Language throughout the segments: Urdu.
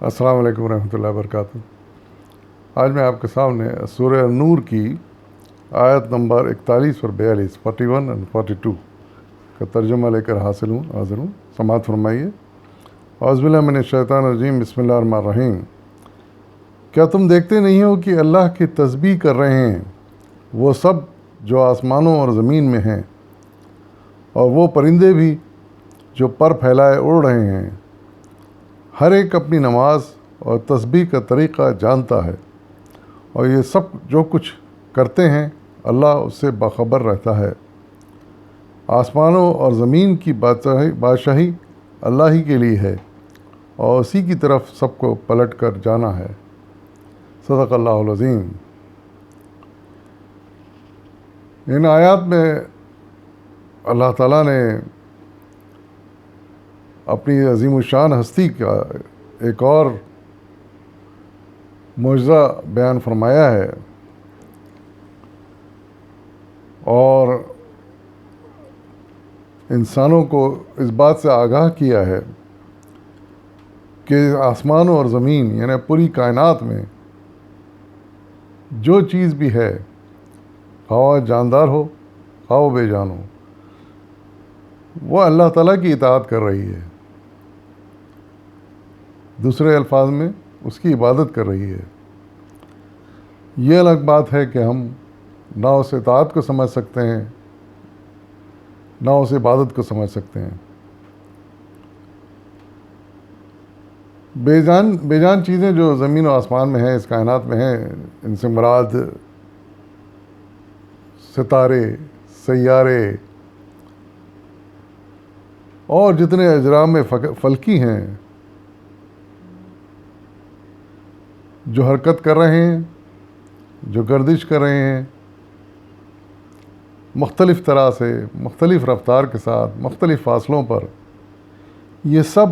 السلام علیکم ورحمۃ اللہ وبرکاتہ۔ آج میں آپ کے سامنے سورہ نور کی آیت نمبر 41 اور 42 41 اور 42 کا ترجمہ لے کر حاضر ہوں۔ سماعت فرمائیے۔ اعوذ باللہ من الشیطان الرجیم، بسم اللہ الرحمن الرحیم۔ کیا تم دیکھتے نہیں ہو کہ اللہ کی تسبیح کر رہے ہیں وہ سب جو آسمانوں اور زمین میں ہیں، اور وہ پرندے بھی جو پر پھیلائے اڑ رہے ہیں؟ ہر ایک اپنی نماز اور تسبیح کا طریقہ جانتا ہے، اور یہ سب جو کچھ کرتے ہیں اللہ اس سے باخبر رہتا ہے۔ آسمانوں اور زمین کی بادشاہی اللہ ہی کے لیے ہے، اور اسی کی طرف سب کو پلٹ کر جانا ہے۔ صدق اللہ العظیم۔ ان آیات میں اللہ تعالیٰ نے اپنی عظیم الشان ہستی کا ایک اور معجزہ بیان فرمایا ہے، اور انسانوں کو اس بات سے آگاہ کیا ہے کہ آسمانوں اور زمین یعنی پوری کائنات میں جو چیز بھی ہے، خواہ جاندار ہو خواہ بے جان ہو، وہ اللہ تعالیٰ کی اطاعت کر رہی ہے، دوسرے الفاظ میں اس کی عبادت کر رہی ہے۔ یہ الگ بات ہے کہ ہم نہ اس اطاعت کو سمجھ سکتے ہیں نہ اس عبادت کو سمجھ سکتے ہیں۔ بے جان چیزیں جو زمین و آسمان میں ہیں، اس کائنات میں ہیں، ان سے مراد ستارے، سیارے اور جتنے اجرام فلکی ہیں جو حرکت کر رہے ہیں، جو گردش کر رہے ہیں، مختلف طرح سے، مختلف رفتار کے ساتھ، مختلف فاصلوں پر، یہ سب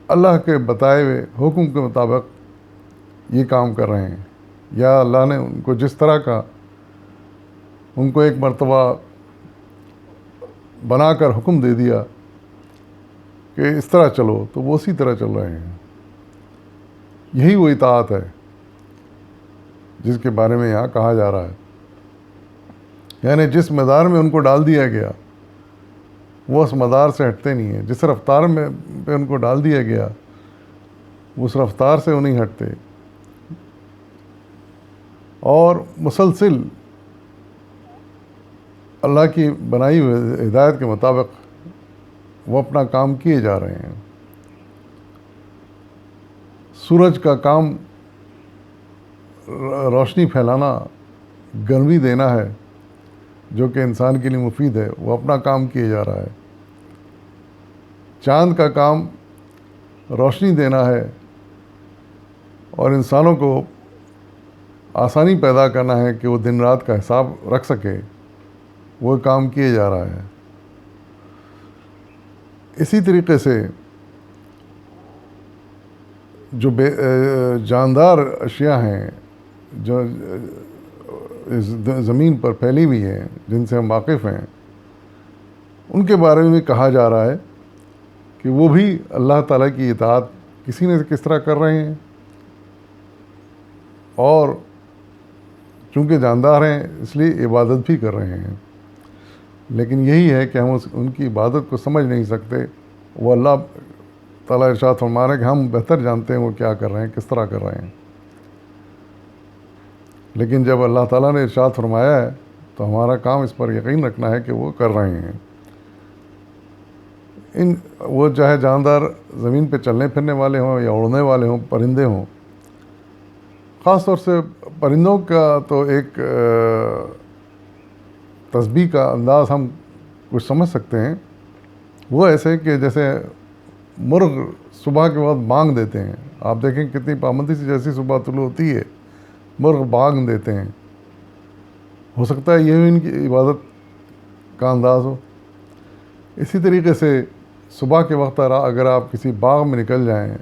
اللہ کے بتائے ہوئے حکم کے مطابق یہ کام کر رہے ہیں، یا اللہ نے ان کو جس طرح کا ان کو ایک مرتبہ بنا کر حکم دے دیا کہ اس طرح چلو، تو وہ اسی طرح چل رہے ہیں۔ یہی وہ اطاعت ہے جس کے بارے میں یہاں کہا جا رہا ہے، یعنی جس مدار میں ان کو ڈال دیا گیا وہ اس مدار سے ہٹتے نہیں ہیں، جس رفتار میں پہ ان کو ڈال دیا گیا اس رفتار سے وہ نہیں ہٹتے، اور مسلسل اللہ کی بنائی ہوئی ہدایت کے مطابق وہ اپنا کام کیے جا رہے ہیں۔ سورج کا کام روشنی پھیلانا، گرمی دینا ہے، جو کہ انسان کے لیے مفید ہے، وہ اپنا کام کیے جا رہا ہے۔ چاند کا کام روشنی دینا ہے اور انسانوں کو آسانی پیدا کرنا ہے کہ وہ دن رات کا حساب رکھ سکے، وہ کام کیے جا رہا ہے۔ اسی طریقے سے جو جاندار اشیاء ہیں جو اس زمین پر پھیلی ہوئی ہیں، جن سے ہم واقف ہیں، ان کے بارے میں بھی کہا جا رہا ہے کہ وہ بھی اللہ تعالیٰ کی اطاعت کسی نے کس طرح کر رہے ہیں، اور چونکہ جاندار ہیں اس لیے عبادت بھی کر رہے ہیں۔ لیکن یہی ہے کہ ہم ان کی عبادت کو سمجھ نہیں سکتے۔ وہ اللہ تعالیٰ ارشاد فرما رہے ہیں کہ ہم بہتر جانتے ہیں وہ کیا کر رہے ہیں، کس طرح کر رہے ہیں۔ لیکن جب اللہ تعالیٰ نے ارشاد فرمایا ہے تو ہمارا کام اس پر یقین رکھنا ہے کہ وہ کر رہے ہیں۔ وہ چاہے جاندار زمین پہ چلنے پھرنے والے ہوں یا اڑنے والے ہوں، پرندے ہوں۔ خاص طور سے پرندوں کا تو ایک تسبیح کا انداز ہم کچھ سمجھ سکتے ہیں۔ وہ ایسے کہ جیسے مرغ صبح کے وقت بانگ دیتے ہیں، آپ دیکھیں کتنی پابندی سے جیسی صبح طلوع ہوتی ہے مرغ بانگ دیتے ہیں۔ ہو سکتا ہے یہ ان کی عبادت کا انداز ہو۔ اسی طریقے سے صبح کے وقت اگر آپ کسی باغ میں نکل جائیں،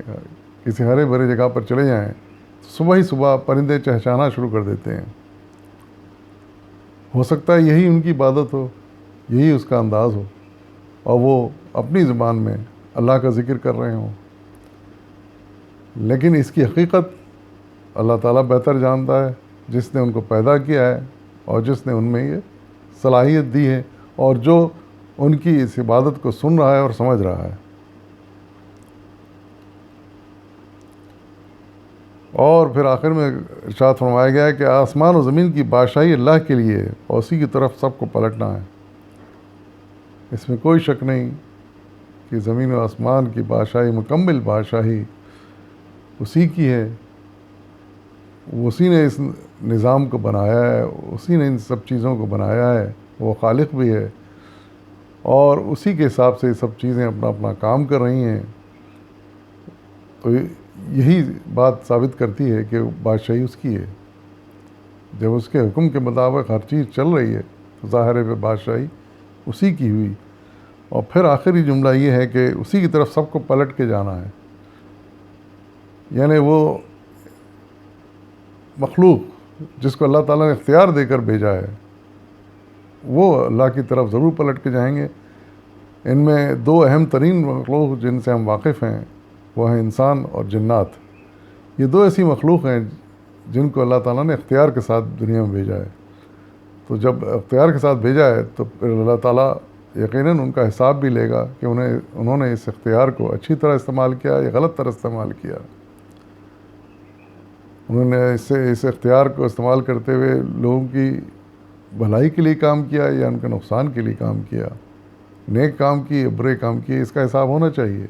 کسی ہرے بھرے جگہ پر چلے جائیں، تو صبح ہی صبح پرندے چہچہانا شروع کر دیتے ہیں۔ ہو سکتا ہے یہی ان کی عبادت ہو، یہی اس کا انداز ہو، اور وہ اپنی زبان میں اللہ کا ذکر کر رہے ہوں۔ لیکن اس کی حقیقت اللہ تعالیٰ بہتر جانتا ہے، جس نے ان کو پیدا کیا ہے اور جس نے ان میں یہ صلاحیت دی ہے اور جو ان کی اس عبادت کو سن رہا ہے اور سمجھ رہا ہے۔ اور پھر آخر میں ارشاد فرمایا گیا ہے کہ آسمان و زمین کی بادشاہی اللہ کے لیے ہے اور اسی کی طرف سب کو پلٹنا ہے۔ اس میں کوئی شک نہیں کہ زمین و آسمان کی بادشاہی، مکمل بادشاہی اسی کی ہے، اسی نے اس نظام کو بنایا ہے، اسی نے ان سب چیزوں کو بنایا ہے، وہ خالق بھی ہے اور اسی کے حساب سے یہ سب چیزیں اپنا اپنا کام کر رہی ہیں۔ تو یہی بات ثابت کرتی ہے کہ بادشاہی اس کی ہے۔ جب اس کے حکم کے مطابق ہر چیز چل رہی ہے تو ظاہر ہے کہ بادشاہی اسی کی ہوئی۔ اور پھر آخری جملہ یہ ہے کہ اسی کی طرف سب کو پلٹ کے جانا ہے، یعنی وہ مخلوق جس کو اللہ تعالیٰ نے اختیار دے کر بھیجا ہے وہ اللہ کی طرف ضرور پلٹ کے جائیں گے۔ ان میں دو اہم ترین مخلوق جن سے ہم واقف ہیں وہ ہیں انسان اور جنات۔ یہ دو ایسی مخلوق ہیں جن کو اللہ تعالیٰ نے اختیار کے ساتھ دنیا میں بھیجا ہے۔ تو جب اختیار کے ساتھ بھیجا ہے تو پھر اللہ تعالیٰ یقیناً ان کا حساب بھی لے گا کہ انہوں نے اس اختیار کو اچھی طرح استعمال کیا یا غلط طرح استعمال کیا۔ انہوں نے اس اختیار کو استعمال کرتے ہوئے لوگوں کی بھلائی کے لیے کام کیا یا ان کے نقصان کے لیے کام کیا، نیک کام کی یا برے کام کیے، اس کا حساب ہونا چاہیے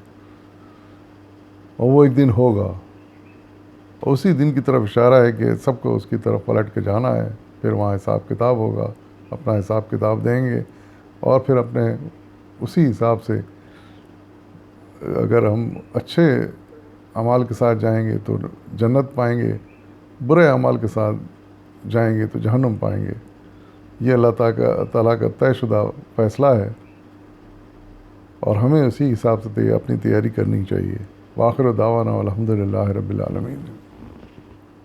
اور وہ ایک دن ہوگا۔ اسی دن کی طرف اشارہ ہے کہ سب کو اس کی طرف پلٹ کے جانا ہے، پھر وہاں حساب کتاب ہوگا، اپنا حساب کتاب دیں گے اور پھر اپنے اسی حساب سے اگر ہم اچھے اعمال کے ساتھ جائیں گے تو جنت پائیں گے، برے اعمال کے ساتھ جائیں گے تو جہنم پائیں گے۔ یہ اللہ تعالیٰ کا طے شدہ فیصلہ ہے اور ہمیں اسی حساب سے اپنی تیاری کرنی چاہیے۔ وآخر دعوانا والحمد للہ رب العالمین۔